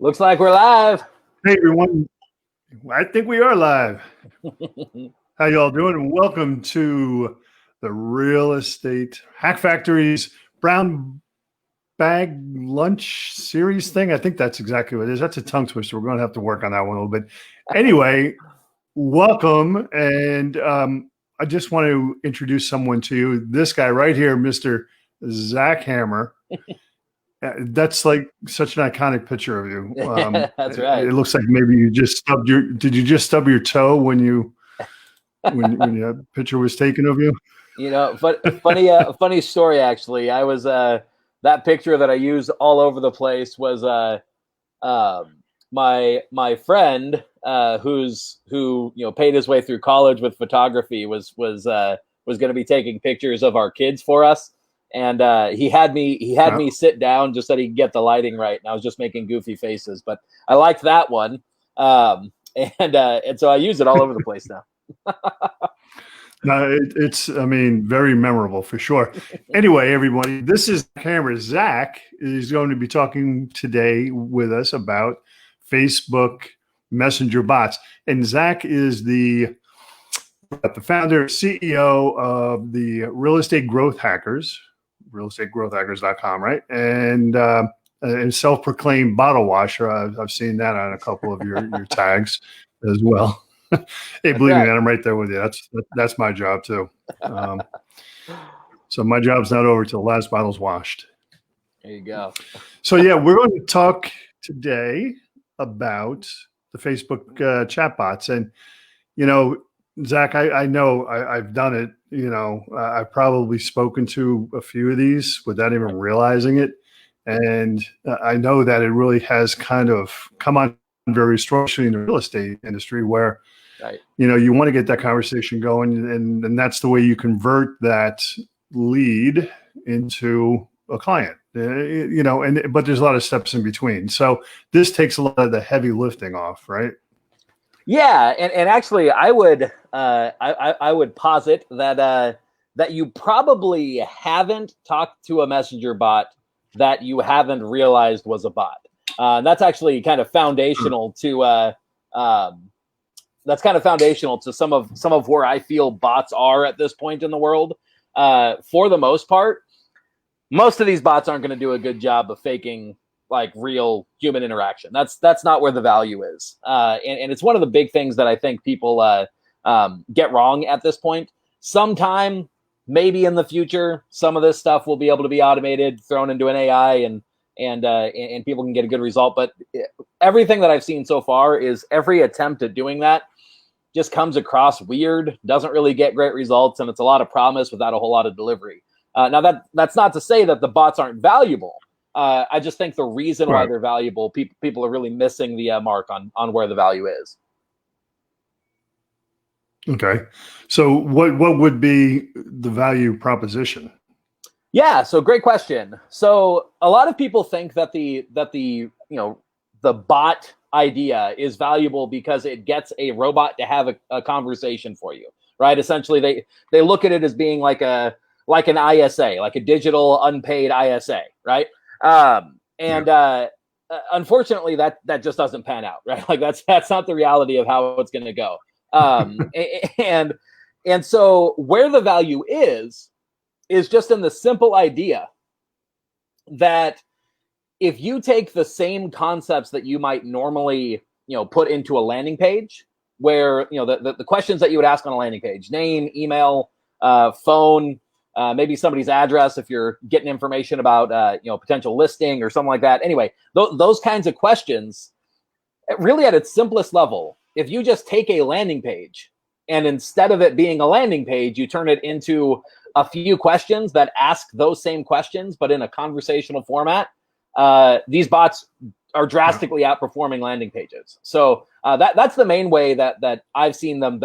Looks like we're live. Hey everyone, I think we are live. How y'all doing? And welcome to the Real Estate Hack Factory's Brown Bag Lunch series thing. I think that's exactly what it is. That's a tongue twister. We're going to have to work on that one a little bit. Anyway, welcome. And I just want to introduce someone to you. This guy right here, Mr. Zach Hammer. That's like such an iconic picture of you. That's right. It looks like maybe you just stubbed your. Did you just stub your toe when that picture was taken of you? You know, funny story actually. I was that picture that I use all over the place was my friend who paid his way through college with photography was going to be taking pictures of our kids for us. And he had me sit down just so he could get the lighting right, and I was just making goofy faces. But I liked that one, and so I use it all over the place now. No, it's very memorable for sure. Anyway, everybody, this is Hammer. Zach is going to be talking today with us about Facebook Messenger bots, and Zach is the founder, CEO of the Real Estate Growth Hackers. realestategrowthhackers.com, right? And self-proclaimed bottle washer. I've seen that on a couple of your tags as well. Hey, believe me, man, I'm right there with you. That's my job too. So my job's not over till the last bottle's washed. There you go. So yeah, we're going to talk today about the Facebook chatbots, and Zach, I know I've done it. I've probably spoken to a few of these without even realizing it. And I know that it really has kind of come on very strongly in the real estate industry where, you want to get that conversation going. And that's the way you convert that lead into a client, but there's a lot of steps in between. So this takes a lot of the heavy lifting off, right? Yeah, and actually, I would posit that you probably haven't talked to a messenger bot that you haven't realized was a bot. That's actually kind of foundational to some of where I feel bots are at this point in the world. For the most part, most of these bots aren't going to do a good job of faking like real human interaction. That's not where the value is. And it's one of the big things that I think people get wrong at this point. Sometime, maybe in the future, some of this stuff will be able to be automated, thrown into an AI, and people can get a good result. But everything that I've seen so far is every attempt at doing that just comes across weird, doesn't really get great results, and it's a lot of promise without a whole lot of delivery. Now that's not to say that the bots aren't valuable. I just think the reason why they're valuable, people are really missing the mark on where the value is. Okay. So what would be the value proposition? Yeah, so great question. So a lot of people think that the bot idea is valuable because it gets a robot to have a conversation for you, right? Essentially, they look at it as being like an ISA, like a digital unpaid ISA, right? Unfortunately, that just doesn't pan out, right? Like that's not the reality of how it's going to go. And so where the value is just in the simple idea that if you take the same concepts that you might normally, put into a landing page, where the questions that you would ask on a landing page, name, email, phone, maybe somebody's address if you're getting information about potential listing or something like that. Anyway, those kinds of questions, really at its simplest level, if you just take a landing page and instead of it being a landing page, you turn it into a few questions that ask those same questions, but in a conversational format, these bots are drastically outperforming landing pages. So that's the main way that I've seen them,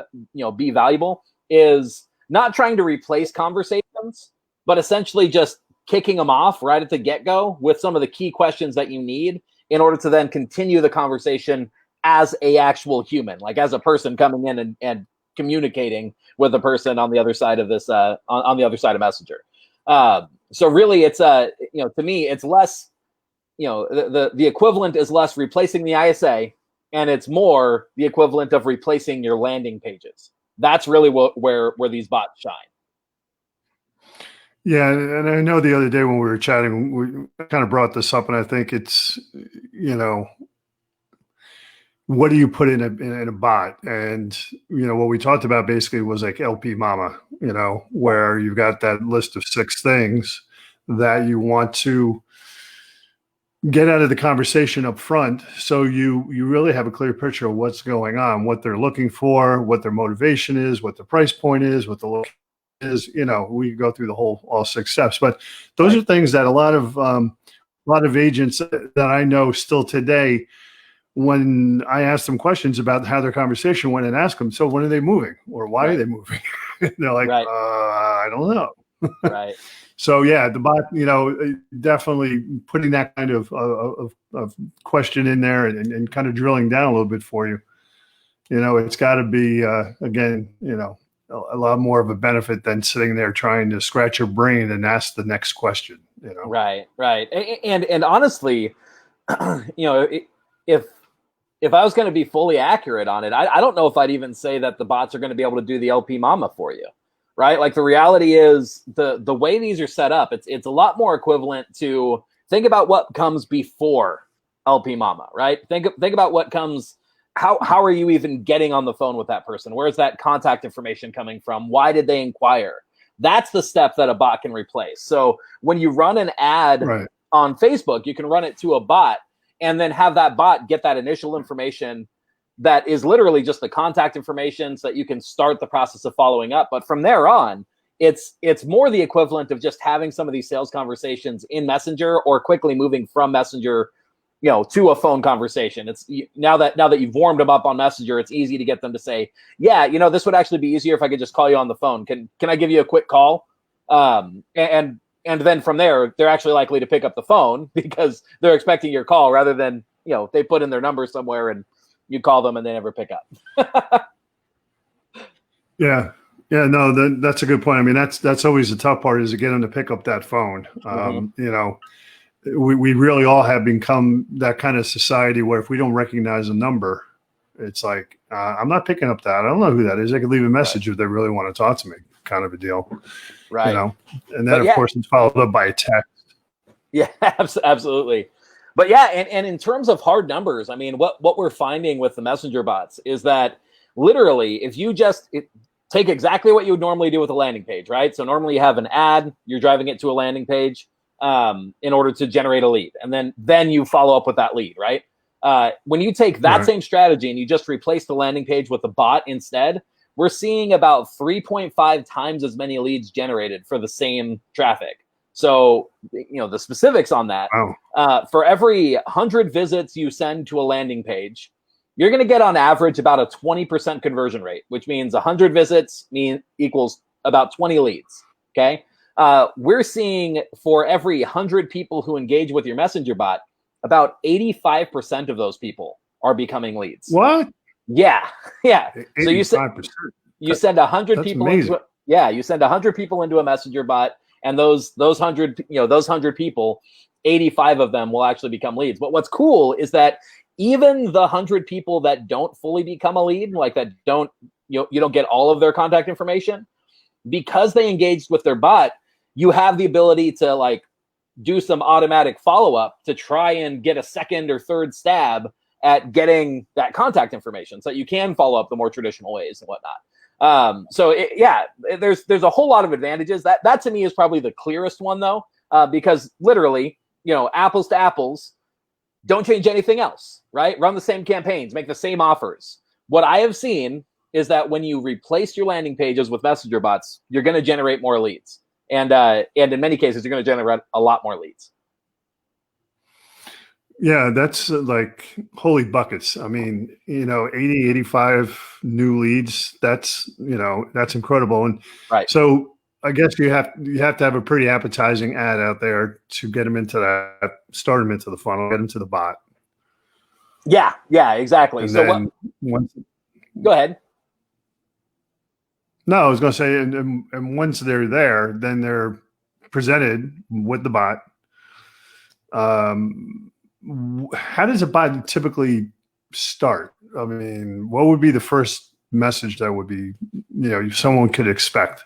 be valuable, is not trying to replace conversations, but essentially just kicking them off right at the get-go with some of the key questions that you need in order to then continue the conversation as a actual human, like as a person coming in and communicating with a person on the other side of this, on the other side of Messenger. So really, it's to me, it's less the equivalent is less replacing the ISA, and it's more the equivalent of replacing your landing pages. That's really where these bots shine. Yeah, and I know the other day when we were chatting, we kind of brought this up, and I think it's, what do you put in a bot? And what we talked about basically was like LP Mama, where you've got that list of 6 things that you want to get out of the conversation up front, so you really have a clear picture of what's going on, what they're looking for, what their motivation is, what the price point is, what the look is. We go through all 6 steps, but those are things that a lot of agents that I know still today, when I ask them questions about how their conversation went and ask them, so when are they moving or why are they moving? They're like, I don't know. Right. So yeah, the bot, definitely putting that kind of question in there and kind of drilling down a little bit for you. It's got to be again, a lot more of a benefit than sitting there trying to scratch your brain and ask the next question. Right. And honestly, if I was going to be fully accurate on it, I don't know if I'd even say that the bots are going to be able to do the LP Mama for you. Right? Like the reality is the way these are set up, it's a lot more equivalent to think about what comes before LP Mama, right? Think about what comes, how are you even getting on the phone with that person? Where's that contact information coming from? Why did they inquire? That's the step that a bot can replace. So when you run an ad on Facebook, you can run it to a bot and then have that bot get that initial information that is literally just the contact information so that you can start the process of following up. But from there on, it's more the equivalent of just having some of these sales conversations in Messenger or quickly moving from Messenger, to a phone conversation. It's now that you've warmed them up on Messenger, it's easy to get them to say, yeah, this would actually be easier if I could just call you on the phone. Can I give you a quick call? And then from there, they're actually likely to pick up the phone because they're expecting your call rather than, they put in their number somewhere and you call them and they never pick up. Yeah. No, that's a good point. I mean, that's always the tough part, is to get them to pick up that phone. We really all have become that kind of society where if we don't recognize a number, it's like, I'm not picking up that. I don't know who that is. I could leave a message if they really want to talk to me, kind of a deal. Right. And then of course it's followed up by a text. Yeah, absolutely. But yeah, and in terms of hard numbers, I mean, what we're finding with the Messenger bots is that literally, if you just take exactly what you would normally do with a landing page, right? So normally you have an ad, you're driving it to a landing page in order to generate a lead, and then you follow up with that lead, right? When you take that same strategy and you just replace the landing page with a bot instead, we're seeing about 3.5 times as many leads generated for the same traffic. So, the specifics on that, for every 100 visits you send to a landing page, you're going to get on average about a 20% conversion rate, which means 100 visits equals about 20 leads. Okay. We're seeing for every 100 people who engage with your Messenger bot, about 85% of those people are becoming leads. What? Yeah. So you send 100 people you send 100 people into a Messenger bot, and those 100 people, 85 of them will actually become leads. But what's cool is that even the 100 people that don't fully become a lead, like that don't, you don't get all of their contact information, because they engaged with their bot, you have the ability to do some automatic follow-up to try and get a second or third stab at getting that contact information so that you can follow up the more traditional ways and whatnot. There's a whole lot of advantages. That to me is probably the clearest one though, because literally, apples to apples, don't change anything else, right? Run the same campaigns, make the same offers. What I have seen is that when you replace your landing pages with Messenger bots, you're going to generate more leads. And in many cases, you're going to generate a lot more leads. Yeah, that's like holy buckets. I mean, 80, 85 new leads. That's incredible. And so I guess you have to have a pretty appetizing ad out there to get them into that, start them into the funnel, get them to the bot. Yeah, exactly. And go ahead. No, I was going to say, and once they're there, then they're presented with the bot. how does a bot typically start? I mean, what would be the first message that would be, someone could expect?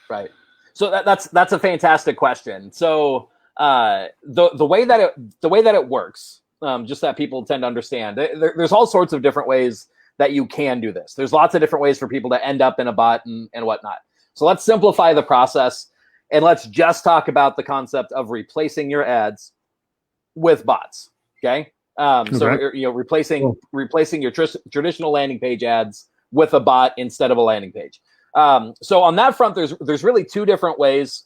Right. So that's a fantastic question. So the way that it works, just that people tend to understand, there's all sorts of different ways that you can do this. There's lots of different ways for people to end up in a bot and whatnot. So let's simplify the process and let's just talk about the concept of replacing your ads with bots. Okay. So replacing your traditional landing page ads with a bot instead of a landing page. So on that front, there's really two different ways,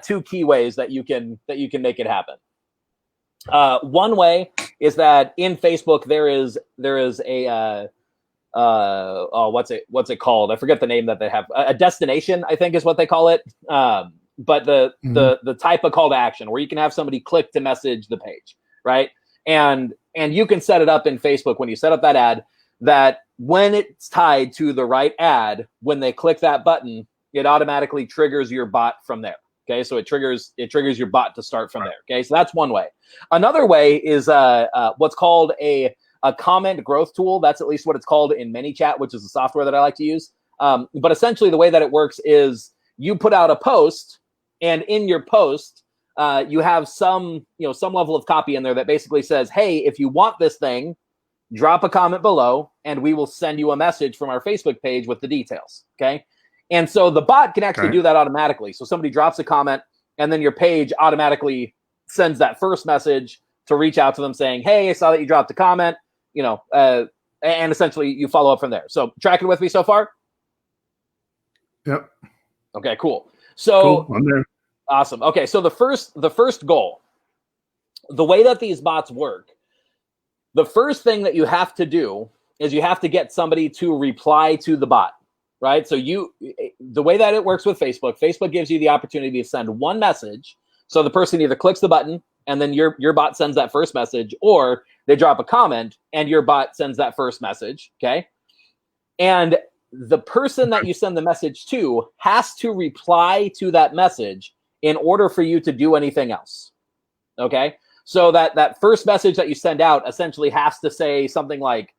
two key ways that you can make it happen. One way is that in Facebook there is a what's it called? I forget the name that they have. A destination, I think, is what they call it. But the type of call to action where you can have somebody click to message the page, right? And you can set it up in Facebook when you set up that ad that when it's tied to the right ad, when they click that button, it automatically triggers your bot from there. Okay, so it triggers your bot to start from there. Okay, so that's one way. Another way is what's called a comment growth tool. That's at least what it's called in ManyChat, which is the software that I like to use. But essentially, the way that it works is you put out a post, and in your post, you have some level of copy in there that basically says, "Hey, if you want this thing, drop a comment below, and we will send you a message from our Facebook page with the details." Okay. And so the bot can actually do that automatically. So somebody drops a comment, and then your page automatically sends that first message to reach out to them saying, "Hey, I saw that you dropped a comment," and essentially you follow up from there. So tracking with me so far? Yep. Okay, cool. So cool. I'm there. Awesome. Okay. So the first goal, the way that these bots work, the first thing that you have to do is you have to get somebody to reply to the bot, right? So the way that it works with Facebook gives you the opportunity to send one message. So the person either clicks the button and then your bot sends that first message, or they drop a comment and your bot sends that first message. Okay. And the person that you send the message to has to reply to that message in order for you to do anything else. Okay. So that first message that you send out essentially has to say something like,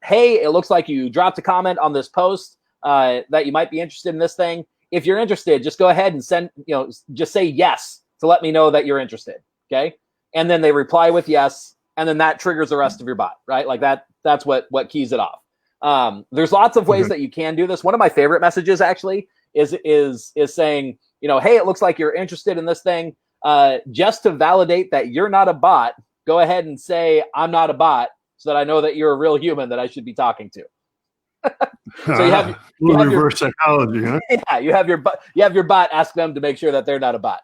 "Hey, it looks like you dropped a comment on this post that you might be interested in this thing. If you're interested, just go ahead and send, just say yes to let me know that you're interested." Okay. And then they reply with yes. And then that triggers the rest of your bot, right? Like that's what keys it off. There's lots of ways that you can do this. One of my favorite messages actually is saying, "Hey, it looks like you're interested in this thing. Just to validate that you're not a bot, go ahead and say I'm not a bot so that I know that you're a real human that I should be talking to." So you have reverse psychology, huh? Yeah, you have your bot ask them to make sure that they're not a bot.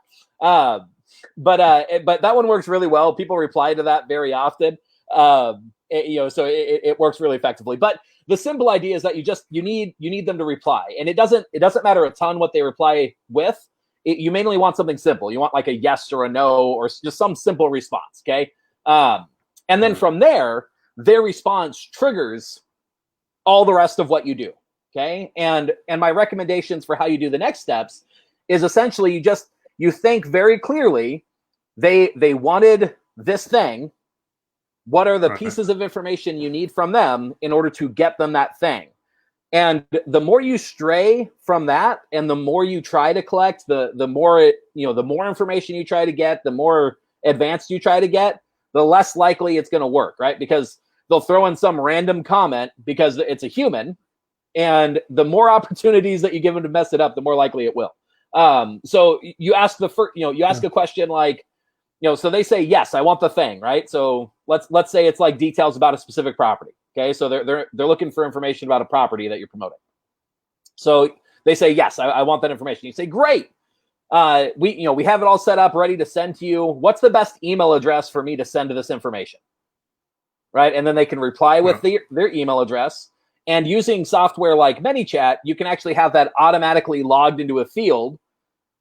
But that one works really well. People reply to that very often. So it works really effectively. But the simple idea is that you need them to reply, and it doesn't matter a ton what they reply with. You mainly want something simple. You want like a yes or a no or just some simple response. Okay. And then from there, their response triggers all the rest of what you do. Okay. And my recommendations for how you do the next steps is essentially you think very clearly, they wanted this thing. What are the pieces of information you need from them in order to get them that thing? And the more you stray from that, and the more you try to collect, the more the more information you try to get, the more advanced you try to get, the less likely it's going to work, right? Because they'll throw in some random comment because it's a human, and the more opportunities that you give them to mess it up, the more likely it will. So you ask a question like, so they say, "Yes, I want the thing," right? So let's say it's like details about a specific property. Okay, so they're looking for information about a property that you're promoting. So they say, "Yes, I want that information." You say, "Great, we have it all set up, ready to send to you. What's the best email address for me to send to this information?" Right, and then they can reply with their email address. And using software like ManyChat, you can actually have that automatically logged into a field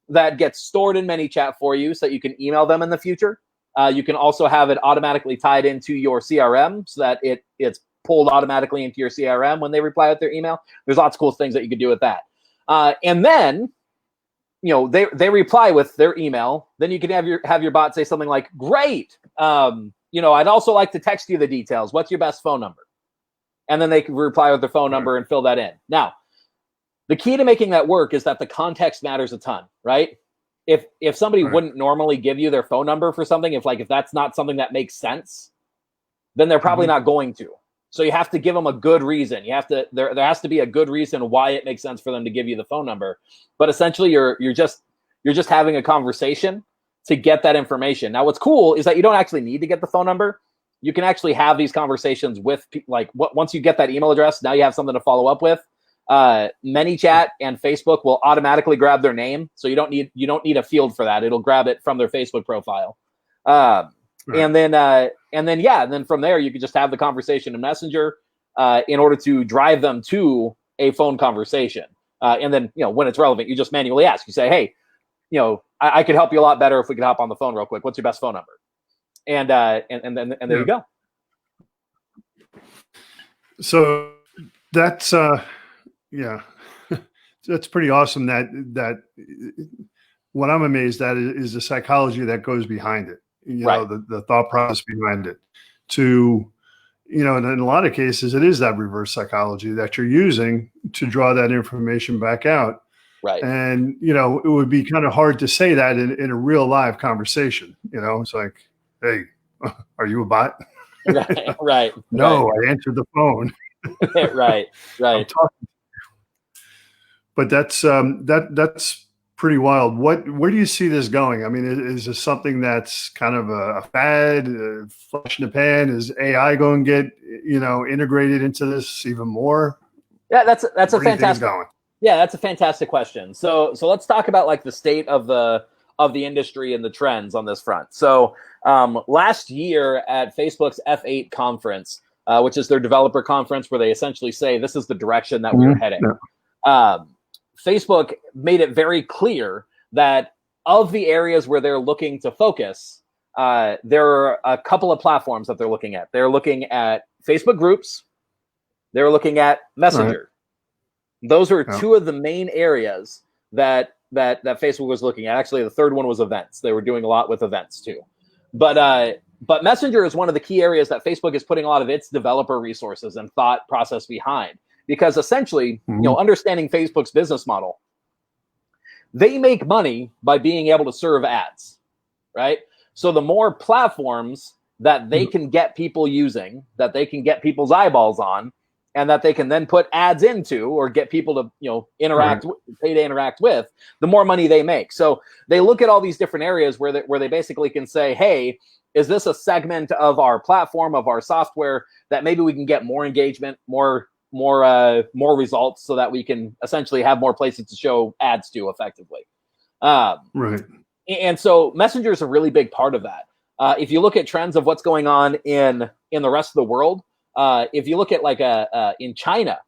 that gets stored in ManyChat for you, so that you can email them in the future. You can also have it automatically tied into your CRM so that it's pulled automatically into your CRM when they reply with their email. There's lots of cool things that you can do with that. And then they reply with their email. Then you can have your bot say something like, "Great, I'd also like to text you the details. What's your best phone number?" And then they can reply with their phone number and fill that in. Now, the key to making that work is that the context matters a ton, right? If somebody wouldn't normally give you their phone number for something, if that's not something that makes sense, then they're probably not going to. So you have to give them a good reason. There has to be a good reason why it makes sense for them to give you the phone number. But essentially, you're just having a conversation to get that information. Now, what's cool is that you don't actually need to get the phone number. You can actually have these conversations with once you get that email address. Now you have something to follow up with. ManyChat and Facebook will automatically grab their name, so you don't need a field for that. It'll grab it from their Facebook profile. And then from there you can just have the conversation in Messenger in order to drive them to a phone conversation. And then when it's relevant, you just manually ask. You say, "Hey, I could help you a lot better if we could hop on the phone real quick. What's your best phone number?" And there you go. So that's that's pretty awesome. That what I'm amazed at is the psychology that goes behind it. The thought process behind it. And in a lot of cases, it is that reverse psychology that you're using to draw that information back out. Right. And it would be kind of hard to say that in a real live conversation. It's like, "Hey, are you a bot?" Right. No, I answered the phone. Right. I'm talking. But that's pretty wild. Where do you see this going? I mean, is this something that's kind of a fad, a flash in the pan? Is AI going to get integrated into this even more? Yeah, that's a fantastic. Going? Yeah, that's a fantastic question. So let's talk about the state of the industry and the trends on this front. So last year at Facebook's F8 conference, which is their developer conference, where they essentially say this is the direction that we're heading. Yeah. Facebook made it very clear that of the areas where they're looking to focus, there are a couple of platforms that they're looking at. They're looking at Facebook groups. They're looking at Messenger. Right. Those are two of the main areas that Facebook was looking at. Actually, the third one was events. They were doing a lot with events too. But Messenger is one of the key areas that Facebook is putting a lot of its developer resources and thought process behind. Because essentially, understanding Facebook's business model, they make money by being able to serve ads, right? So the more platforms that they can get people using, that they can get people's eyeballs on, and that they can then put ads into or get people to interact, pay to interact with, the more money they make. So they look at all these different areas where they basically can say, "Hey, is this a segment of our platform, of our software, that maybe we can get more engagement, more results, so that we can essentially have more places to show ads to effectively." Right. And so Messenger is a really big part of that. If you look at trends of what's going on in the rest of the world, if you look at in China,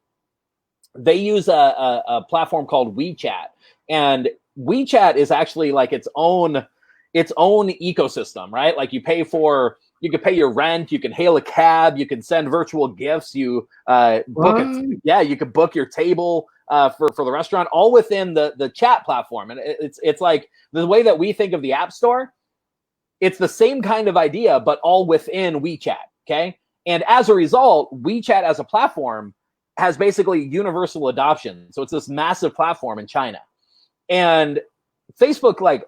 they use a platform called WeChat, and WeChat is actually its own ecosystem, right? You can pay your rent, you can hail a cab, you can send virtual gifts, you book it. Yeah, you can book your table for the restaurant, all within the chat platform. And it's like the way that we think of the App Store. It's the same kind of idea, but all within WeChat. Okay, and as a result, WeChat as a platform has basically universal adoption. So it's this massive platform in China, and Facebook,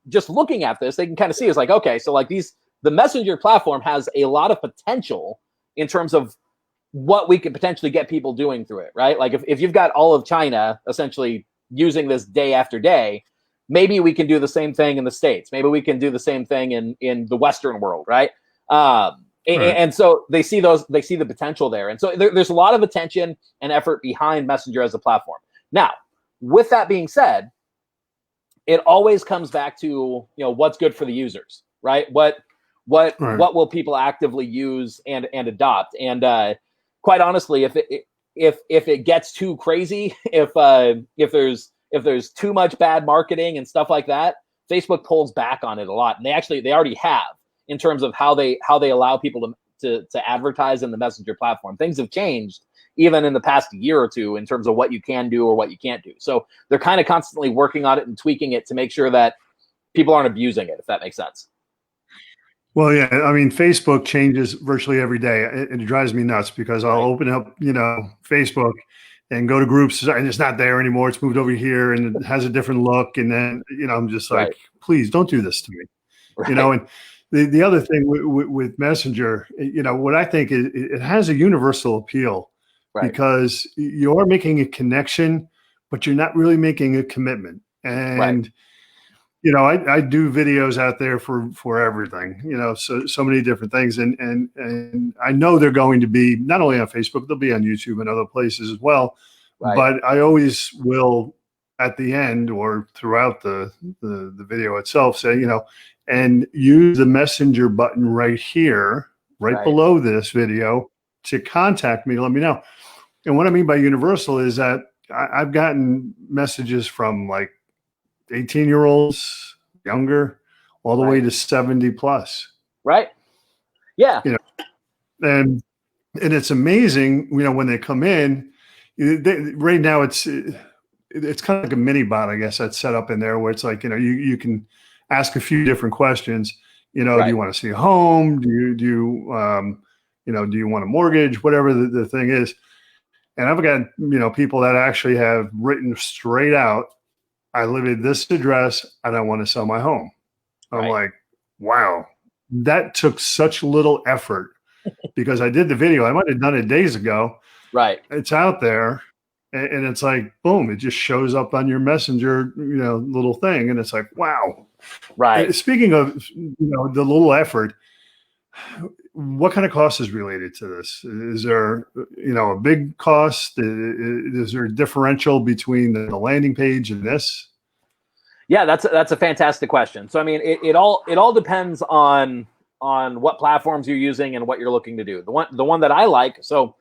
just looking at this, they can kind of see it's like, okay, so the Messenger platform has a lot of potential in terms of what we could potentially get people doing through it, right? If you've got all of China essentially using this day after day, maybe we can do the same thing in the States. Maybe we can do the same thing in the Western world, right? And so they see the potential there. And so there's a lot of attention and effort behind Messenger as a platform. Now, with that being said, it always comes back to, what's good for the users, right? What will people actively use and adopt? And quite honestly, if it gets too crazy, if there's too much bad marketing and stuff like that, Facebook pulls back on it a lot. And they already have, in terms of how they allow people to advertise in the Messenger platform. Things have changed even in the past year or two, in terms of what you can do or what you can't do. So they're kind of constantly working on it and tweaking it to make sure that people aren't abusing it, if that makes sense. Well, yeah, I mean, Facebook changes virtually every day. It drives me nuts because I'll open up, Facebook and go to groups and it's not there anymore. It's moved over here and it has a different look. And then, I'm just like, please don't do this to me, and the other thing with Messenger, what I think is it has a universal appeal because you're making a connection, but you're not really making a commitment. And, I do videos out there for everything, so many different things. And I know they're going to be not only on Facebook, they'll be on YouTube and other places as well. But I always will at the end or throughout the video itself say, and use the messenger button right here, right below this video to contact me, let me know. And what I mean by universal is that I've gotten messages from like 18-year-olds, younger, all the way to 70 plus. Right. Yeah. And it's amazing, when they come in, right now it's kind of like a mini bot, I guess, that's set up in there where it's like, you can ask a few different questions. Do you want to see a home? Do you want a mortgage? Whatever the thing is. And I've got, people that actually have written straight out, I live at this address and I want to sell my home. I'm like, wow, that took such little effort because I did the video. I might have done it days ago. Right. It's out there. And it's like, boom, it just shows up on your messenger, little thing. And it's like, wow. Right. Speaking of, the little effort, what kind of cost is related to this? Is there, a big cost? Is there a differential between the landing page and this? Yeah, that's a fantastic question. So, I mean, it all depends on what platforms you're using and what you're looking to do. The one that I like, so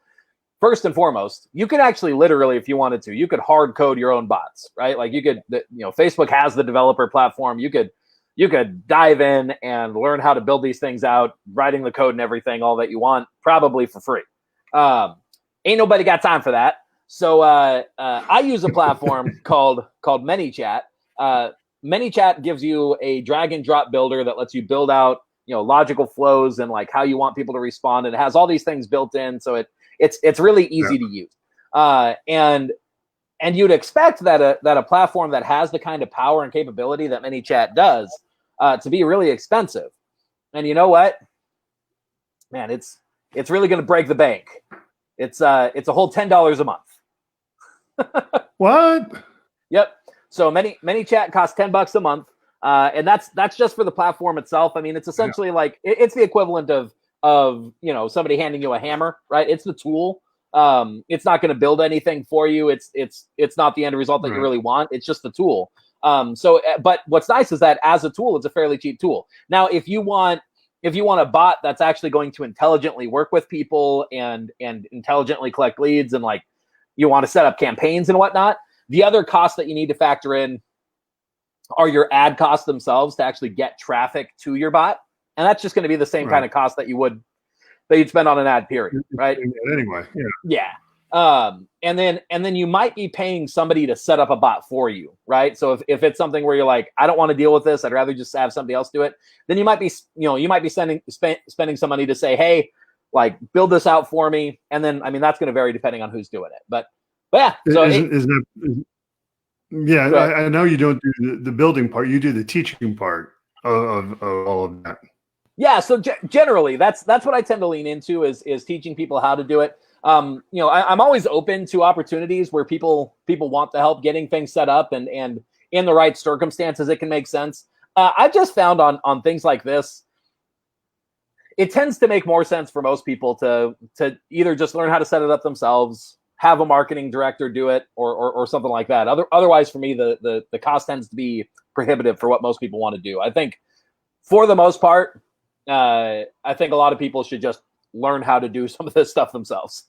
first and foremost, you could actually literally, if you wanted to, you could hard code your own bots, right? Like you could, Facebook has the developer platform. You could dive in and learn how to build these things out, writing the code and everything, all that you want, probably for free. Ain't nobody got time for that. So I use a platform called ManyChat. ManyChat gives you a drag and drop builder that lets you build out, logical flows and like how you want people to respond. And it has all these things built in. So it's really easy to use. And you'd expect that a platform that has the kind of power and capability that ManyChat does to be really expensive. And you know what, man, it's really going to break the bank. It's a whole $10 a month. What? Yep. So ManyChat costs $10 a month. And that's just for the platform itself. I mean, it's essentially like it's the equivalent of somebody handing you a hammer, right? It's the tool. It's not going to build anything for you. It's not the end result that you really want. It's just the tool. But what's nice is that as a tool, it's a fairly cheap tool. Now, if you want a bot that's actually going to intelligently work with people and intelligently collect leads and like you want to set up campaigns and whatnot, the other costs that you need to factor in are your ad costs themselves to actually get traffic to your bot. And that's just going to be the same kind of cost that you'd spend on an ad, period, right? Anyway, yeah. And then you might be paying somebody to set up a bot for you, right? So if it's something where you're like, I don't want to deal with this, I'd rather just have somebody else do it. Then you might be spending some money to say, hey, like build this out for me. And then, I mean, that's going to vary depending on who's doing it. But yeah. So I know you don't do the building part. You do the teaching part of all of that. Yeah. So generally, that's what I tend to lean into is teaching people how to do it. I'm always open to opportunities where people want the help getting things set up and in the right circumstances, it can make sense. I've just found on things like this, it tends to make more sense for most people to either just learn how to set it up themselves, have a marketing director do it, or something like that. Otherwise, for me, the cost tends to be prohibitive for what most people want to do. I think for the most part, I think a lot of people should just learn how to do some of this stuff themselves.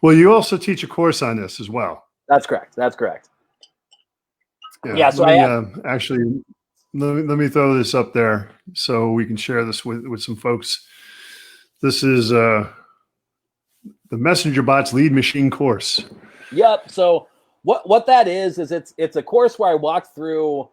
Well, you also teach a course on this as well. That's correct. Yeah. So actually, let me throw this up there so we can share this with some folks. This is the Messenger Bots Lead Machine course. Yep. So what that is it's a course where I walk through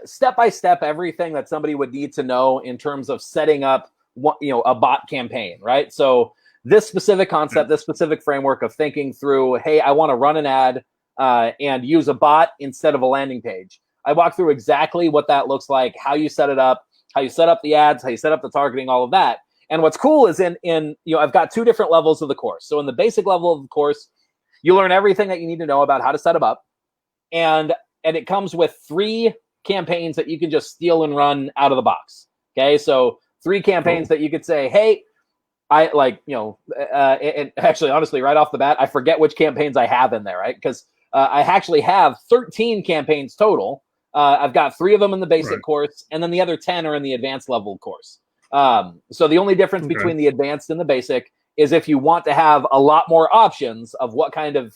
step by step everything that somebody would need to know in terms of setting up a bot campaign, right? So this specific concept, this specific framework of thinking through, hey, I want to run an ad and use a bot instead of a landing page. I walk through exactly what that looks like, how you set it up, how you set up the ads, how you set up the targeting, all of that. And what's cool is in I've got 2 different levels of the course. So in the basic level of the course, you learn everything that you need to know about how to set them up. And it comes with 3 campaigns that you can just steal and run out of the box. Okay. So 3 campaigns that you could say, hey, I like, and actually, honestly, right off the bat, I forget which campaigns I have in there, right? Because I actually have 13 campaigns total. I've got 3 of them in the basic course, and then the other 10 are in the advanced level course. So the only difference between the advanced and the basic is if you want to have a lot more options of what kind of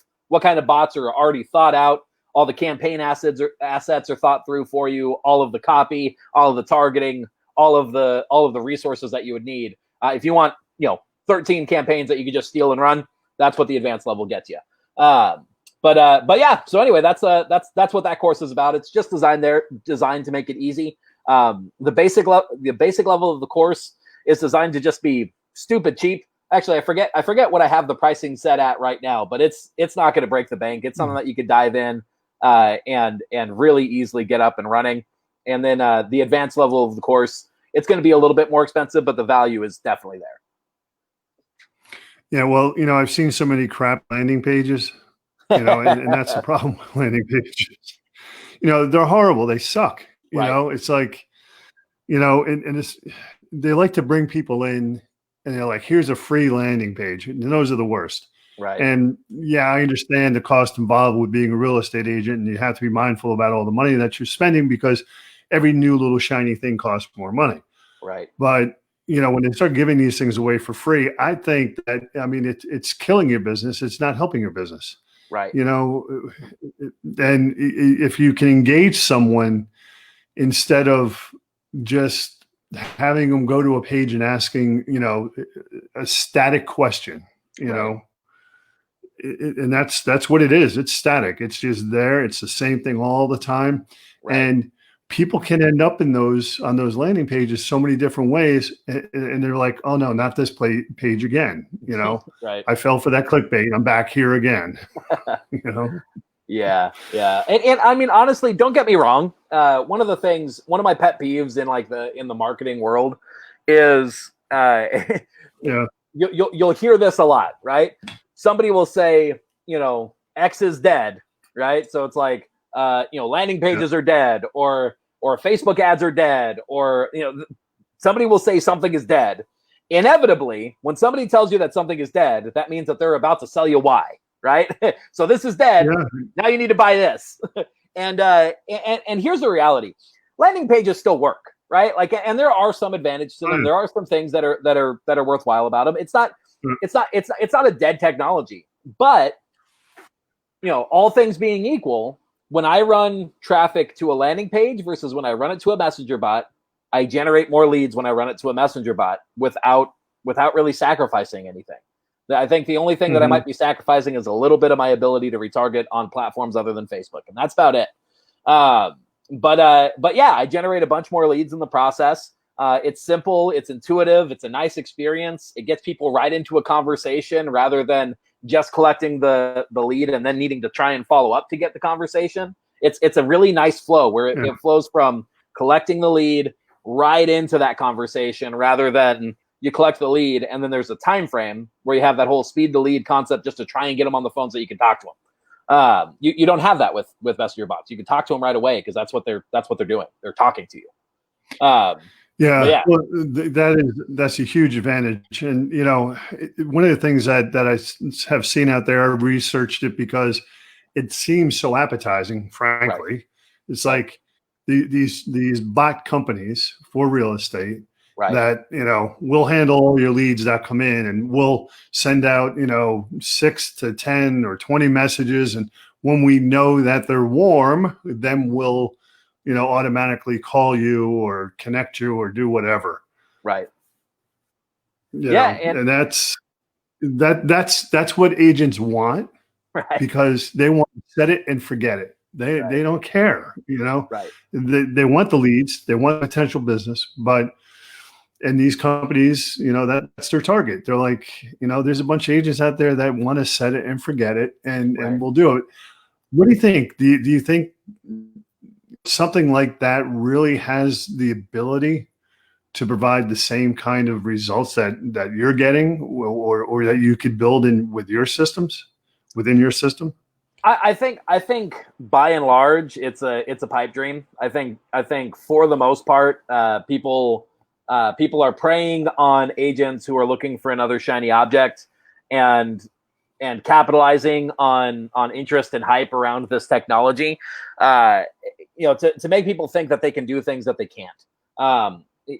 bots are already thought out, all the campaign assets are thought through for you, all of the copy, all of the targeting, all of the resources that you would need. If you want, 13 campaigns that you could just steal and run, that's what the advanced level gets you. But yeah. So anyway, that's what that course is about. It's just designed to make it easy. The basic level of the course is designed to just be stupid cheap. Actually, I forget what I have the pricing set at right now, but it's not going to break the bank. It's something that you could dive in and really easily get up and running. And then the advanced level of the course, it's going to be a little bit more expensive, but the value is definitely there. Yeah, well, I've seen so many crap landing pages, and that's the problem with landing pages. They're horrible. They suck. It's like, and it's, they like to bring people in and they're like, here's a free landing page. And those are the worst. Right. And yeah, I understand the cost involved with being a real estate agent, and you have to be mindful about all the money that you're spending because every new little shiny thing costs more money. Right. But when they start giving these things away for free, I think that, it's killing your business. It's not helping your business. Right. And if you can engage someone instead of just having them go to a page and asking, a static question, and that's what it is. It's static. It's just there. It's the same thing all the time. Right. And people can end up on those landing pages so many different ways, and they're like, oh no, not this page again. Right. I fell for that clickbait. I'm back here again. Yeah. And I mean, honestly, don't get me wrong. One of my pet peeves in the marketing world is you'll hear this a lot, right? Somebody will say, X is dead, right? So it's like, landing pages are dead, or Facebook ads are dead, or somebody will say something is dead. Inevitably, when somebody tells you that something is dead, that means that they're about to sell you why. Right. So this is dead. Yeah. Now you need to buy this. And here's the reality. Landing pages still work, right? And there are some advantages to them. There are some things that are worthwhile about them. It's not a dead technology, but all things being equal, when I run traffic to a landing page versus when I run it to a messenger bot, I generate more leads when I run it to a messenger bot without really sacrificing anything. I think the only thing that I might be sacrificing is a little bit of my ability to retarget on platforms other than Facebook, and that's about it. But yeah, I generate a bunch more leads in the process. It's simple, it's intuitive, it's a nice experience. It gets people right into a conversation rather than just collecting the lead and then needing to try and follow up to get the conversation. It's a really nice flow where it flows from collecting the lead right into that conversation rather than you collect the lead and then there's a time frame where you have that whole speed the lead concept just to try and get them on the phone so you can talk to them. You don't have that with Messenger bots. You can talk to them right away because that's what they're doing. They're talking to you. Yeah. Well, that's a huge advantage. And one of the things that I have seen out there, I researched it because it seems so appetizing. Frankly, right. It's like these bot companies for real estate. Right. That, we'll handle all your leads that come in and we'll send out, 6 to 10 or 20 messages. And when we know that they're warm, then we'll, automatically call you or connect you or do whatever. Right. And that's, that's what agents want, Right. because they want to set it and forget it. They Right. they don't care, Right. They want the leads, they want potential business, but and these companies, that's their target. They're like, there's a bunch of agents out there that want to set it and forget it, and Right. we'll do it. What do you think? Do you think something like that really has the ability to provide the same kind of results that you're getting, or that you could build within your system? I think by and large it's a pipe dream. I think for the most part, people are preying on agents who are looking for another shiny object, and capitalizing on interest and hype around this technology, to make people think that they can do things that they can't.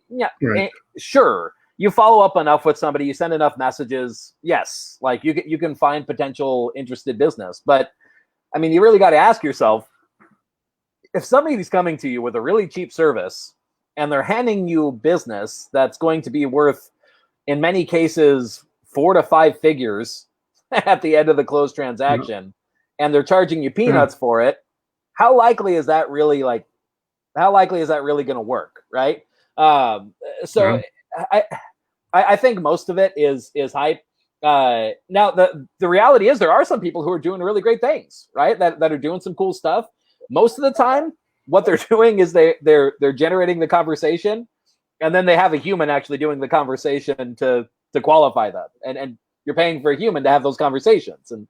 Yeah, Right. sure. You follow up enough with somebody, you send enough messages. Yes, like you can find potential interested business, but I mean, you really got to ask yourself, if somebody's coming to you with a really cheap service and they're handing you business that's going to be worth, in many cases, 4 to 5 figures at the end of the closed transaction, and they're charging you peanuts for it, how likely is that really going to work, right? So I think most of it is hype. Now the reality is there are some people who are doing really great things, right? That are doing some cool stuff. Most of the time, what they're doing is they're generating the conversation, and then they have a human actually doing the conversation to qualify them, and you're paying for a human to have those conversations, and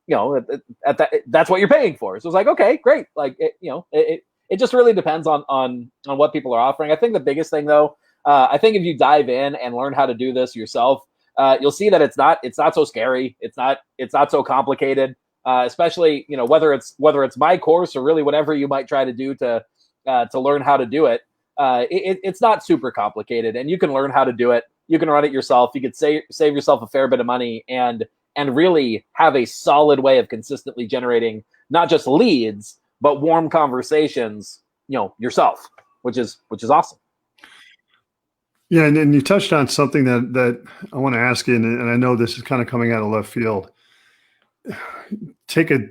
that's what you're paying for. So it's like, okay, great. Like it just really depends on what people are offering. I think the biggest thing though, I think if you dive in and learn how to do this yourself, you'll see that it's not so scary. It's not so complicated. Especially whether it's my course or really whatever you might try to do to learn how to do it. It's not super complicated, and you can learn how to do it. You can run it yourself. You could save yourself a fair bit of money and really have a solid way of consistently generating not just leads but warm conversations, yourself, which is awesome. Yeah, and you touched on something that I want to ask you, and I know this is kind of coming out of left field. Take a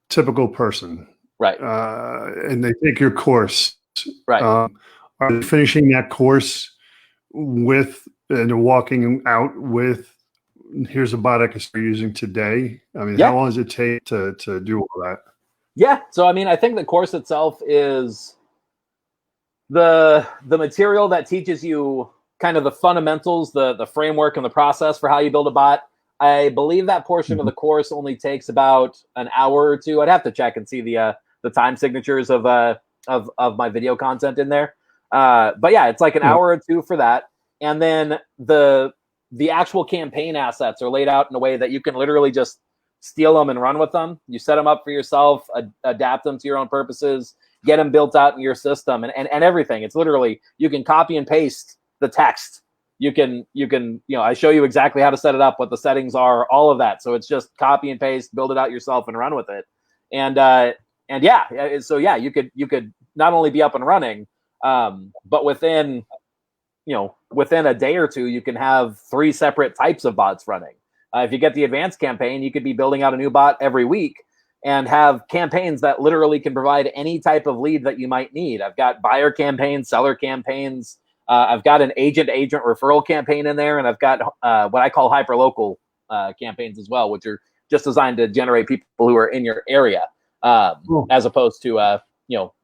typical person, right? And they take your course, right? Are they finishing that course and walking out with, here's a bot I can start using today? I mean, how long does it take to do all that? Yeah, so I mean, I think the course itself is the material that teaches you kind of the fundamentals, the framework and the process for how you build a bot. I believe that portion of the course only takes about an hour or two. I'd have to check and see the time signatures of my video content in there. But yeah, it's like an hour or two for that. And then the actual campaign assets are laid out in a way that you can literally just steal them and run with them. You set them up for yourself, adapt them to your own purposes, get them built out in your system, and everything. It's literally, you can copy and paste the text. You can, I show you exactly how to set it up, what the settings are, all of that. So it's just copy and paste, build it out yourself and run with it. And yeah, so yeah, you could not only be up and running, but within a day or two, you can have 3 separate types of bots running. If you get the advanced campaign, you could be building out a new bot every week and have campaigns that literally can provide any type of lead that you might need. I've got buyer campaigns, seller campaigns. I've got an agent-agent referral campaign in there, and I've got what I call hyperlocal campaigns as well, which are just designed to generate people who are in your area, as opposed to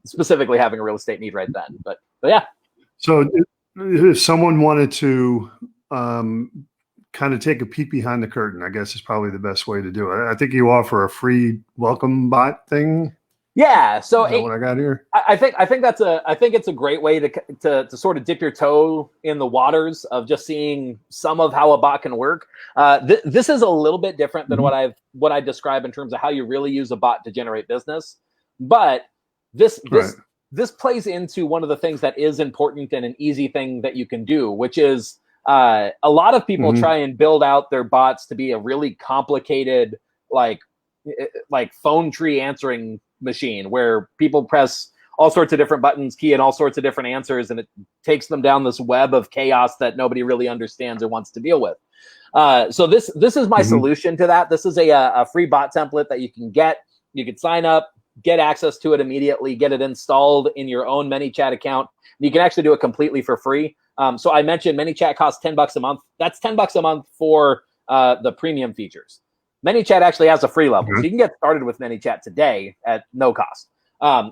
specifically having a real estate need right then. But yeah. So if someone wanted to kind of take a peek behind the curtain, I guess is probably the best way to do it. I think you offer a free welcome bot thing. Yeah. So what I got here, I think it's a great way to sort of dip your toe in the waters of just seeing some of how a bot can work. This is a little bit different than what I describe in terms of how you really use a bot to generate business. But this plays into one of the things that is important and an easy thing that you can do, which is a lot of people try and build out their bots to be a really complicated, like phone tree answering machine where people press all sorts of different buttons, key in all sorts of different answers, and it takes them down this web of chaos that nobody really understands or wants to deal with. So this is my solution to that. This is a free bot template that you can get. You can sign up, get access to it immediately, get it installed in your own ManyChat account. You can actually do it completely for free. So I mentioned ManyChat costs $10 a month. That's $10 a month for the premium features. ManyChat actually has a free level, so you can get started with ManyChat today at no cost.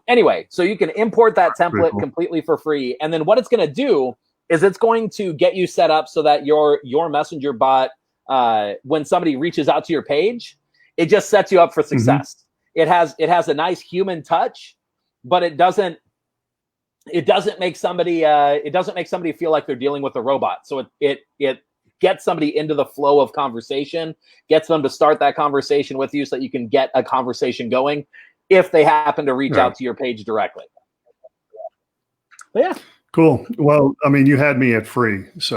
Anyway, so you can import that template completely for free, and then what it's going to do is it's going to get you set up so that your messenger bot, when somebody reaches out to your page, it just sets you up for success. It has a nice human touch, but it doesn't make somebody feel like they're dealing with a robot. So it gets somebody into the flow of conversation, gets them to start that conversation with you so that you can get a conversation going if they happen to reach out to your page directly. But yeah. Cool. Well, I mean, you had me at free, so.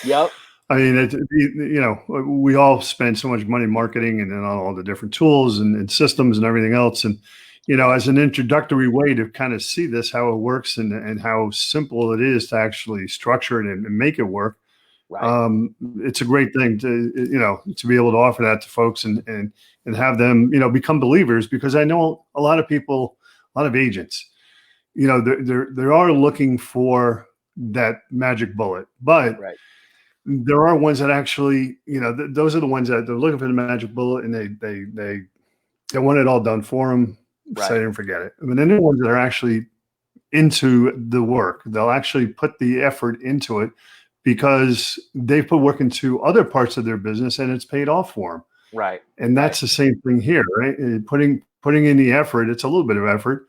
Yep. I mean, we all spend so much money marketing and on all the different tools and systems and everything else. And, as an introductory way to kind of see this, how it works and how simple it is to actually structure it and make it work. Right. It's a great thing to be able to offer that to folks and have them, become believers, because I know a lot of people, a lot of agents, they are looking for that magic bullet, but there are ones that actually, those are the ones that they're looking for the magic bullet, and they want it all done for them. Set it and forget it. I mean, then the ones that are actually into the work, they'll actually put the effort into it because they've put work into other parts of their business and it's paid off for them. Right. And that's the same thing here, right? Putting in the effort, it's a little bit of effort.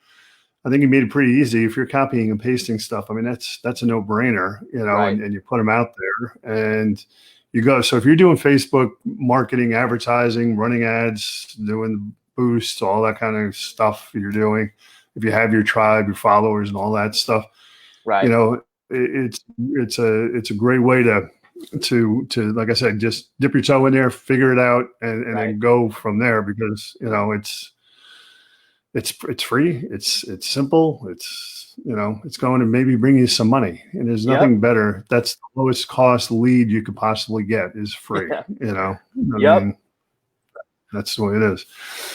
I think you made it pretty easy. If you're copying and pasting stuff, I mean, that's a no-brainer, and you put them out there and you go. So if you're doing Facebook marketing, advertising, running ads, doing boosts, all that kind of stuff you're doing, if you have your tribe, your followers and all that stuff, it's a great way to like I said, just dip your toe in there, figure it out, and then go from there, because it's free, it's simple, it's going to maybe bring you some money, and there's nothing better. That's the lowest cost lead you could possibly get is free. I mean, that's the way it is.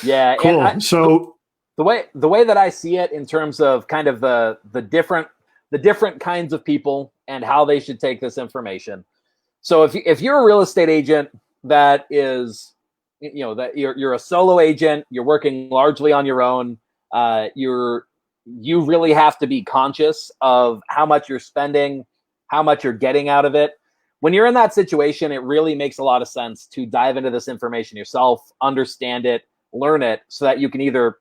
Yeah. Cool. So the way that I see it in terms of kind of the different kinds of people and how they should take this information. So if you're a real estate agent that is, that you're a solo agent, you're working largely on your own, you really have to be conscious of how much you're spending, how much you're getting out of it. When you're in that situation, it really makes a lot of sense to dive into this information yourself, understand it, learn it, so that you can either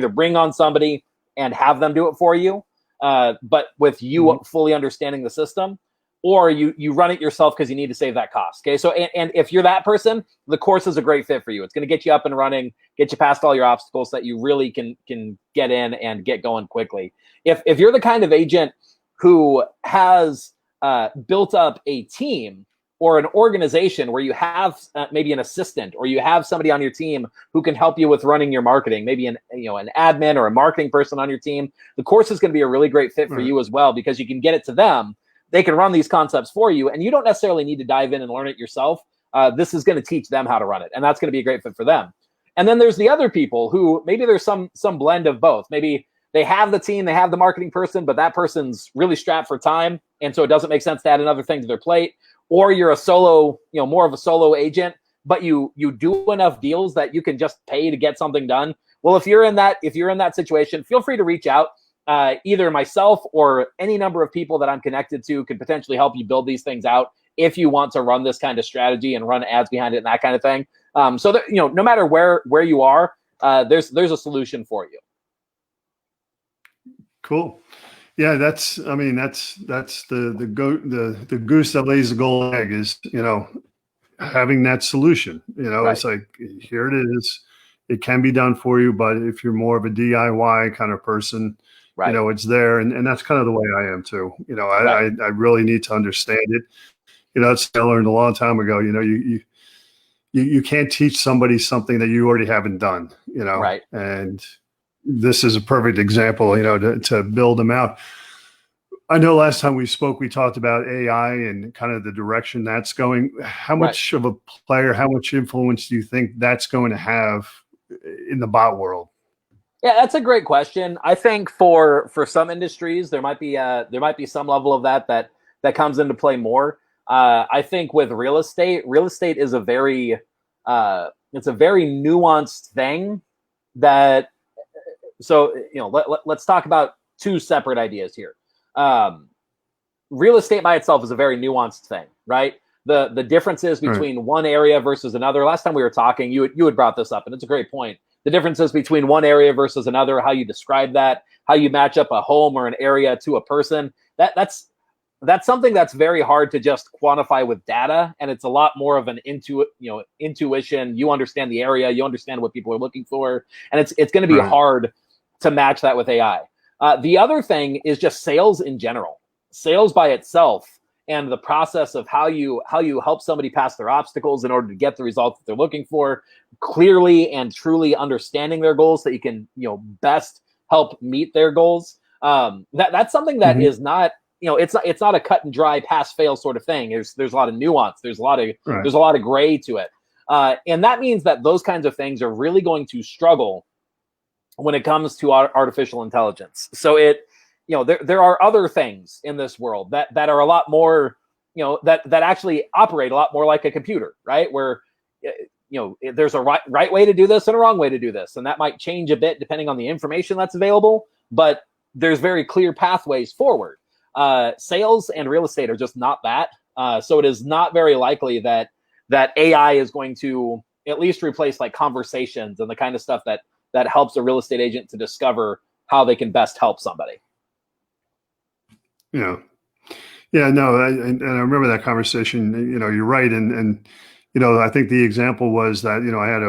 bring on somebody and have them do it for you, but with you fully understanding the system, or you run it yourself because you need to save that cost. Okay, so and if you're that person, the course is a great fit for you. It's going to get you up and running, get you past all your obstacles so that you really can get in and get going quickly. If you're the kind of agent who has built up a team or an organization where you have maybe an assistant, or you have somebody on your team who can help you with running your marketing, maybe an admin or a marketing person on your team, the course is going to be a really great fit for you as well, because you can get it to them. They can run these concepts for you, and you don't necessarily need to dive in and learn it yourself. This is going to teach them how to run it, and that's going to be a great fit for them. And then there's the other people who maybe there's some blend of both. Maybe they have the team, they have the marketing person, but that person's really strapped for time, and so it doesn't make sense to add another thing to their plate. Or you're a solo, more of a solo agent, but you do enough deals that you can just pay to get something done. Well, if you're in that situation, feel free to reach out. Either myself or any number of people that I'm connected to could potentially help you build these things out if you want to run this kind of strategy and run ads behind it and that kind of thing. So that, no matter where you are, there's a solution for you. Cool. Yeah, that's the goose that lays the golden egg is, having that solution. It's like, here it is. It can be done for you, but if you're more of a DIY kind of person, it's there. And that's kind of the way I am too. I really need to understand it. It's I learned a long time ago, you can't teach somebody something that you already haven't done, And this is a perfect example, to build them out. I know last time we spoke, we talked about AI and kind of the direction that's going. How Right. much of a player, how much influence do you think that's going to have in the bot world? Yeah, that's a great question. I think for some industries there might be some level of that comes into play more. I think with real estate is a very it's a very nuanced thing that so let's talk about two separate ideas here. Um, Real estate by itself is a very nuanced thing, right? The differences Right. between one area versus another. Last time we were talking, you had brought this up, and it's a great point. The differences between one area versus another, how you describe that, how you match up a home or an area to a person. That's something that's very hard to just quantify with data, and it's a lot more of an intuition. You understand the area, you understand what people are looking for, and it's going to be Right. hard to match that with AI. The other thing is just sales in general. Sales by itself and the process of how you help somebody pass their obstacles in order to get the results that they're looking for, clearly and truly understanding their goals so that you can best help meet their goals. That's something that Mhm. is not it's not a cut and dry pass fail sort of thing. There's a lot of nuance. Right. There's a lot of gray to it, and that means that those kinds of things are really going to struggle when it comes to artificial intelligence. So there are other things in this world that are a lot more, that actually operate a lot more like a computer, right? Where there's a right way to do this and a wrong way to do this, and that might change a bit depending on the information that's available. But there's very clear pathways forward. Sales and real estate are just not that. So it is not very likely that AI is going to at least replace like conversations and the kind of stuff that helps a real estate agent to discover how they can best help somebody. Yeah. Yeah, no, and I remember that conversation. You're right, and I think the example was that I had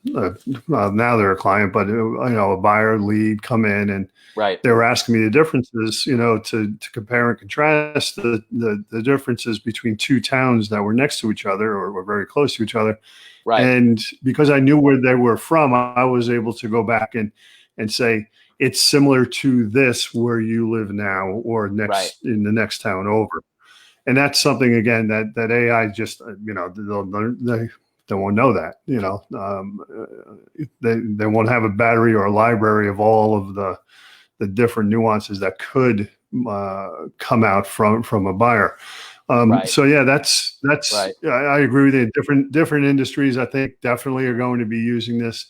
now they're a client, but a buyer lead come in, and Right. they were asking me the differences, to compare and contrast the differences between two towns that were next to each other or were very close to each other, Right. and because I knew where they were from, I was able to go back and say, it's similar to this where you live now or Right. next in the next town over. And that's something again that AI just they won't know that. They won't have a battery or a library of all of the different nuances that could come out from a buyer. Right. So yeah, that's Right. I agree with you. Different industries, I think, definitely are going to be using this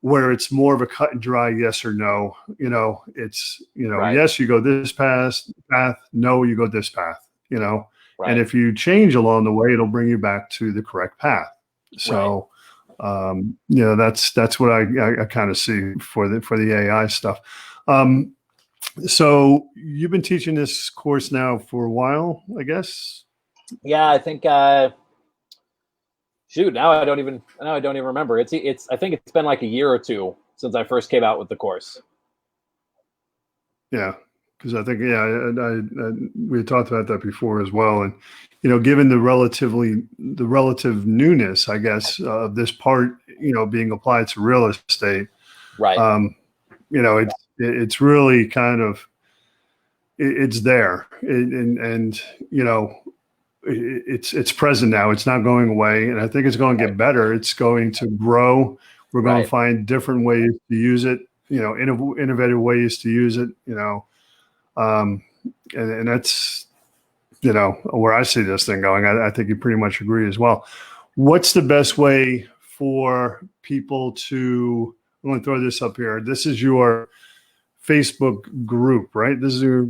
where it's more of a cut and dry yes or no. It's Right. yes, you go this path, no, you go this path. And Right. if you change along the way, it'll bring you back to the correct path. Right. So that's what I kind of see for the AI stuff. So you've been teaching this course now for a while, I guess. Yeah, I think shoot, now I don't even remember. I think it's been like a year or two since I first came out with the course. Yeah, because I think we had talked about that before as well, and given the relative newness, I guess, of this part, being applied to real estate, Right. It's really kind of it's there, and it's present now. It's not going away, and I think it's going to get better. It's going to grow. We're going to find different ways to use it. Innovative ways to use it. And that's where I see this thing going. I think you pretty much agree as well. What's the best way for people to? I'm going to throw this up here. This is your Facebook group, right? This is your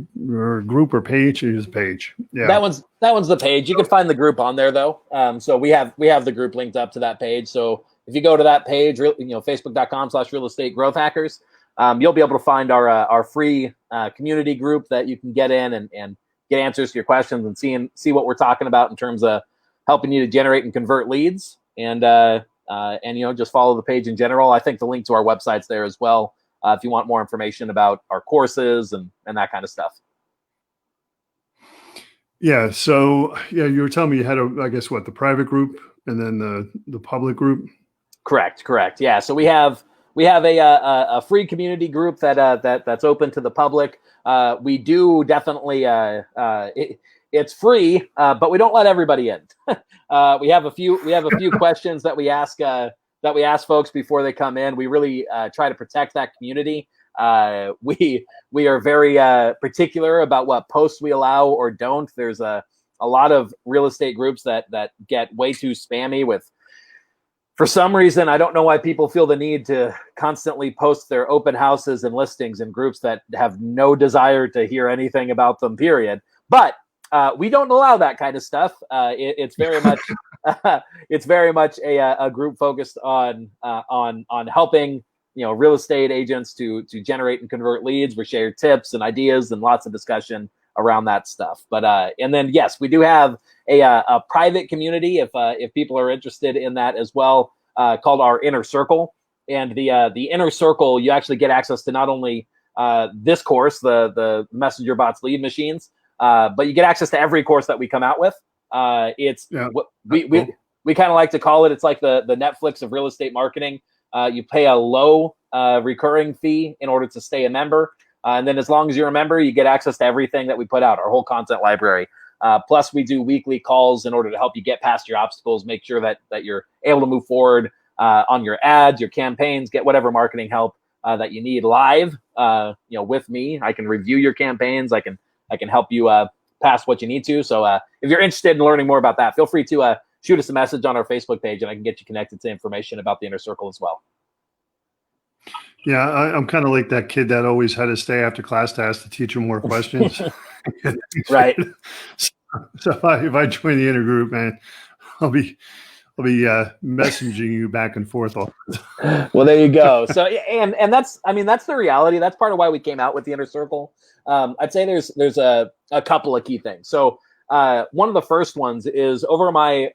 group or page. It is page. Yeah. That one's the page. You can find the group on there though. So we have the group linked up to that page. So if you go to that page, facebook.com/real estate growth hackers, you'll be able to find our free community group that you can get in and get answers to your questions and see what we're talking about in terms of helping you to generate and convert leads and just follow the page in general. I think the link to our website's there as well. If you want more information about our courses and that kind of stuff. Yeah. So yeah, you were telling me you had I guess the private group and then the public group. Correct. Yeah. So we have we have a free community group that's open to the public. We do definitely it's free, but we don't let everybody in. We have a few questions that we ask folks before they come in. We really try to protect that community. We are very particular about what posts we allow or don't. There's a lot of real estate groups that get way too spammy with, for some reason, I don't know why people feel the need to constantly post their open houses and listings in groups that have no desire to hear anything about them, period. But we don't allow that kind of stuff. It's very much it's very much a group focused on helping real estate agents to generate and convert leads. We share tips and ideas and lots of discussion around that stuff. But and then yes, we do have a private community if people are interested in that as well, called our Inner Circle. And the Inner Circle, you actually get access to not only this course, the Messenger Bots Lead Machines, but you get access to every course that we come out with. We kind of like to call it, it's like the Netflix of real estate marketing. You pay a low recurring fee in order to stay a member. And then as long as you're a member, you get access to everything that we put out, our whole content library. Plus, we do weekly calls in order to help you get past your obstacles, make sure that you're able to move forward on your ads, your campaigns, get whatever marketing help that you need live. With me, I can review your campaigns. I can help you pass what you need to. So if you're interested in learning more about that, feel free to shoot us a message on our Facebook page, and I can get you connected to information about the Inner Circle as well. Yeah, I'm kind of like that kid that always had to stay after class to ask the teacher more questions. Right. So if I join the inner group, man, I'll be messaging you back and forth all the time. Well, there you go. So and that's the reality. That's part of why we came out with the Inner Circle. I'd say there's a couple of key things. So one of the first ones is over my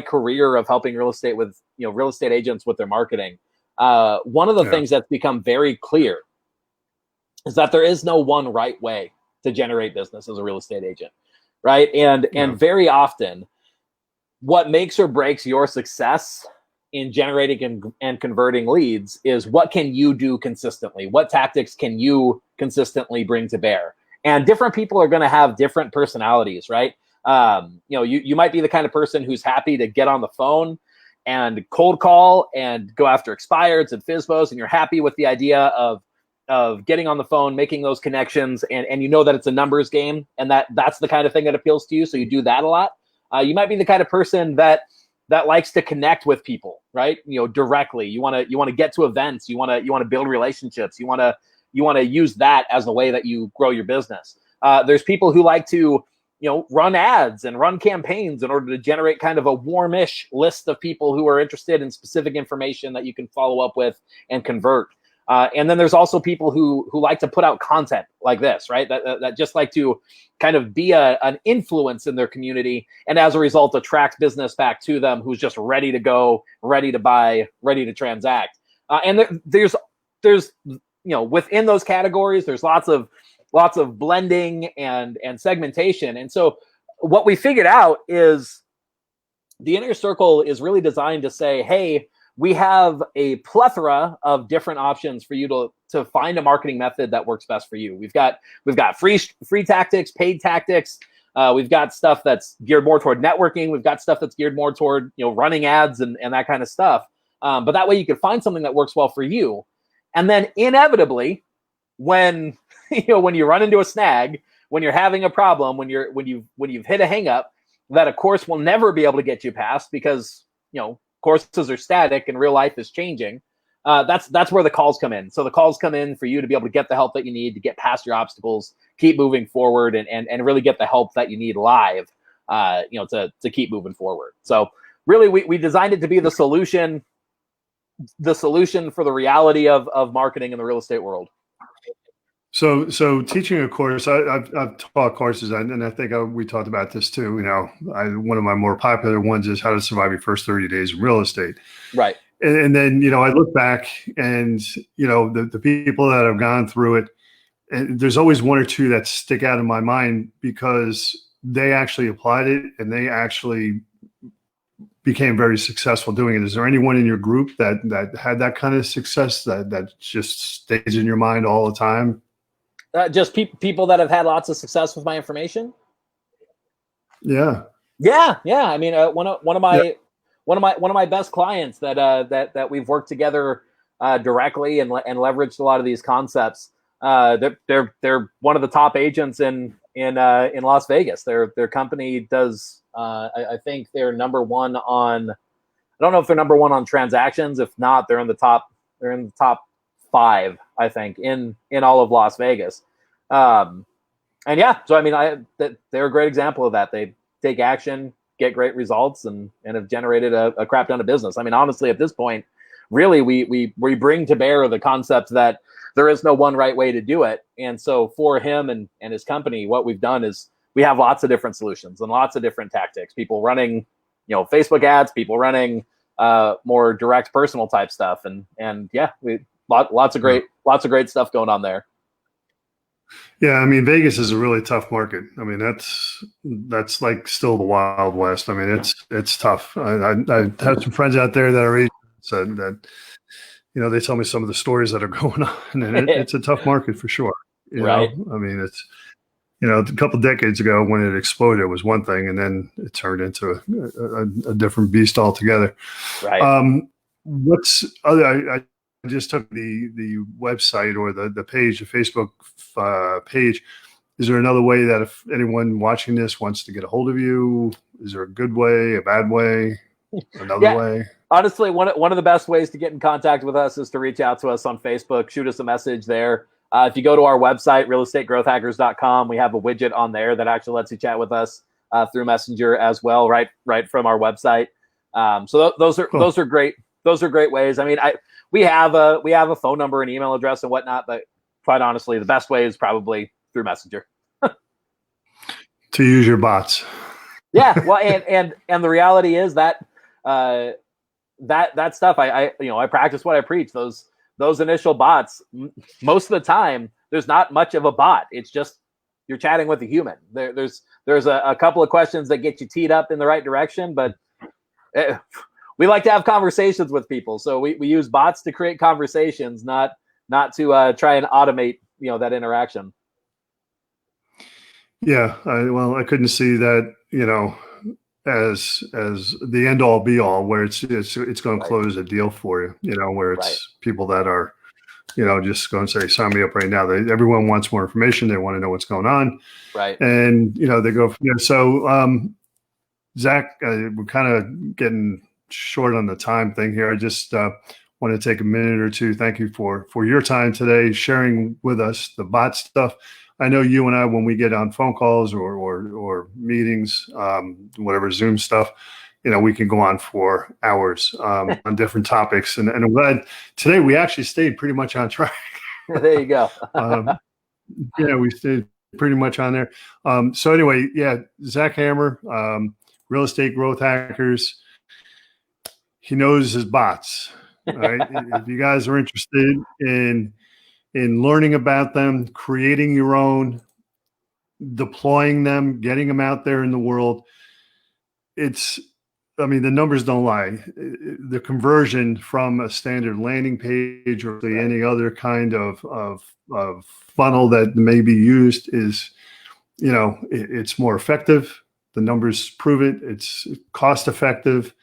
career of helping real estate agents with their marketing. One of the things that's become very clear is that there is no one right way to generate business as a real estate agent, right? And very often, what makes or breaks your success in generating and converting leads is what can you do consistently? What tactics can you consistently bring to bear? And different people are going to have different personalities, right? You might be the kind of person who's happy to get on the phone and cold call and go after expireds and FSBOs, and you're happy with the idea of getting on the phone, making those connections, and you know that it's a numbers game, and that's the kind of thing that appeals to you, so you do that a lot. You might be the kind of person that likes to connect with people, right? Directly. You want to get to events. You want to build relationships. You want to use that as the way that you grow your business. There's people who like to run ads and run campaigns in order to generate kind of a warmish list of people who are interested in specific information that you can follow up with and convert. And then there's also people who like to put out content like this, right? That just like to kind of be an influence in their community, and as a result, attract business back to them who's just ready to go, ready to buy, ready to transact. And there's within those categories, there's lots of blending and segmentation. And so what we figured out is the Inner Circle is really designed to say, hey, we have a plethora of different options for you to find a marketing method that works best for you. We've got free tactics, paid tactics. We've got stuff that's geared more toward networking. We've got stuff that's geared more toward running ads and that kind of stuff. But that way you can find something that works well for you. And then inevitably, when you run into a snag, when you're having a problem, when you've hit a hang up that a course will never be able to get you past because courses are static and real life is changing, that's where the calls come in. So the calls come in for you to be able to get the help that you need to get past your obstacles, keep moving forward, and really get the help that you need live, to keep moving forward. So really, we designed it to be the solution for the reality of marketing in the real estate world. So teaching a course, I've taught courses, and I think we talked about this too. One of my more popular ones is how to survive your first 30 days in real estate. Right. And then, I look back and, the people that have gone through it, and there's always one or two that stick out in my mind because they actually applied it and they actually became very successful doing it. Is there anyone in your group that had that kind of success that just stays in your mind all the time? Just people that have had lots of success with my information. Yeah. I mean, one of my best clients that we've worked together directly and leveraged a lot of these concepts. They're one of the top agents in Las Vegas. Their company does. I think they're number one on. I don't know if they're number one on transactions. If not, they're in the top. They're in the top 5, I think, in all of Las Vegas. And yeah, so I mean, they're a great example of that. They take action, get great results, and have generated a crap ton of business. I mean, honestly, at this point, really, we bring to bear the concept that there is no one right way to do it. And so for him and his company, what we've done is we have lots of different solutions and lots of different tactics. People running, Facebook ads, people running more direct personal type stuff. And yeah, lots of great stuff going on there. Yeah, I mean, Vegas is a really tough market. I mean, that's like still the Wild West. I mean, it's tough. I have some friends out there that are agents and that, they tell me some of the stories that are going on, and it's a tough market for sure. Right. I mean, it's, a couple of decades ago when it exploded, it was one thing, and then it turned into a different beast altogether. Right. What's other? I just took the website or the page, the Facebook page. Is there another way that if anyone watching this wants to get a hold of you, is there a good way, a bad way, another way? Honestly, one of the best ways to get in contact with us is to reach out to us on Facebook, shoot us a message there. If you go to our website, realestategrowthhackers.com, we have a widget on there that actually lets you chat with us through Messenger as well, right from our website. So those are cool. Those are great. Those are great ways. I mean, we have a phone number and email address and whatnot, but quite honestly, the best way is probably through Messenger. To use your bots. Yeah, well, and the reality is that that stuff I practice what I preach. Those initial bots, most of the time, there's not much of a bot. It's just you're chatting with a human. There's a couple of questions that get you teed up in the right direction, but we like to have conversations with people, so we use bots to create conversations, not to try and automate that interaction. Yeah, I couldn't see that as the end all be all, where it's going to close a deal for you, where it's people that are just going to say sign me up right now. Everyone wants more information. They want to know what's going on, right? And they go from there. So Zach, we're kind of getting short on the time thing here. I just want to take a minute or two. Thank you for your time today, sharing with us the bot stuff. I know you and I, when we get on phone calls or meetings, whatever Zoom stuff, we can go on for hours on different topics. And I'm glad today we actually stayed pretty much on track. There you go. We stayed pretty much on there. So anyway, Zach Hammer, Real Estate Growth Hackers. He knows his bots. Right? If you guys are interested in learning about them, creating your own, deploying them, getting them out there in the world, the numbers don't lie. The conversion from a standard landing page or any other kind of funnel that may be used is, it's more effective. The numbers prove it. It's cost effective.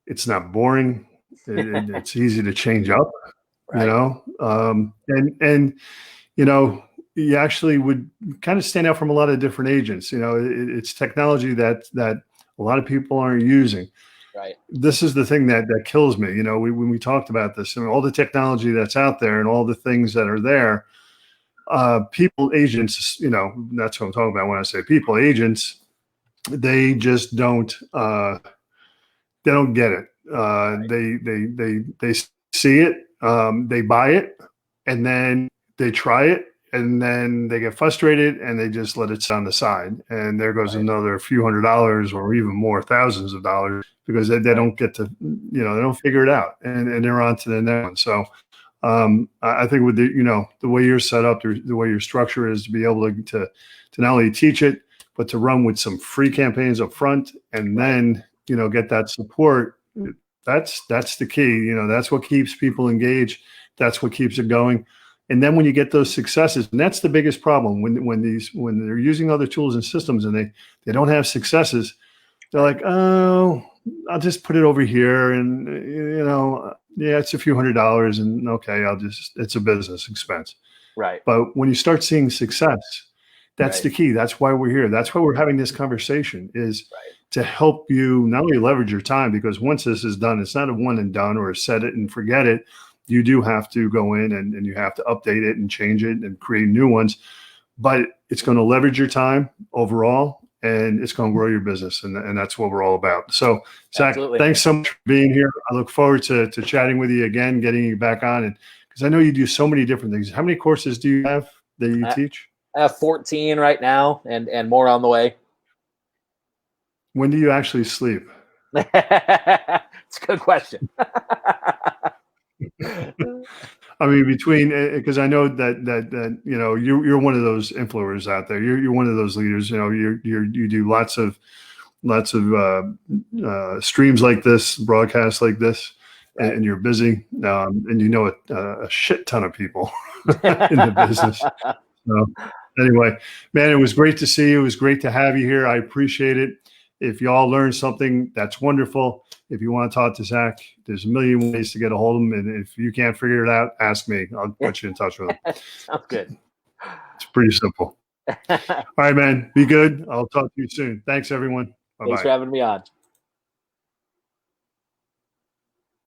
It's not boring. It's easy to change up. Right. You actually would kind of stand out from a lot of different agents. It's technology that a lot of people aren't using. Right. This is the thing that kills me. When we talked about this, all the technology that's out there and all the things that are there, agents, that's what I'm talking about when I say people, agents, they just don't, they don't get it. They see it. They buy it, and then they try it, and then they get frustrated, and they just let it sit on the side. And there goes another few $100s or even more thousands of dollars because they don't get to, they don't figure it out, and they're on to the next one. So I think with the way you're set up, the way your structure is, to be able to not only teach it, but to run with some free campaigns up front, and then get that support, that's the key. That's what keeps people engaged. That's what keeps it going. And then when you get those successes, and that's the biggest problem when they're using other tools and systems and they don't have successes, they're like, oh, I'll just put it over here, and yeah, it's a few $100s, and okay, it's a business expense. Right. But when you start seeing success, that's Right. the key. That's why we're here. That's why we're having this conversation, is to help you not only leverage your time, because once this is done, it's not a one and done or a set it and forget it. You do have to go in and you have to update it and change it and create new ones, but it's going to leverage your time overall, and it's going to grow your business. And that's what we're all about. So Zach, Absolutely. Thanks so much for being here. I look forward to chatting with you again, getting you back on. And because I know you do so many different things. How many courses do you have that you teach? I have 14 right now, and more on the way. When do you actually sleep? It's a good question. I mean, because I know that you're one of those influencers out there. You're one of those leaders. You do lots of streams like this, broadcasts like this, and you're busy. And a shit ton of people in the business. So anyway, man, it was great to see you. It was great to have you here. I appreciate it. If y'all learned something, that's wonderful. If you want to talk to Zach, there's a million ways to get a hold of him. And if you can't figure it out, ask me. I'll put you in touch with him. Sounds good. It's pretty simple. All right, man. Be good. I'll talk to you soon. Thanks, everyone. Bye-bye. Thanks for having me on.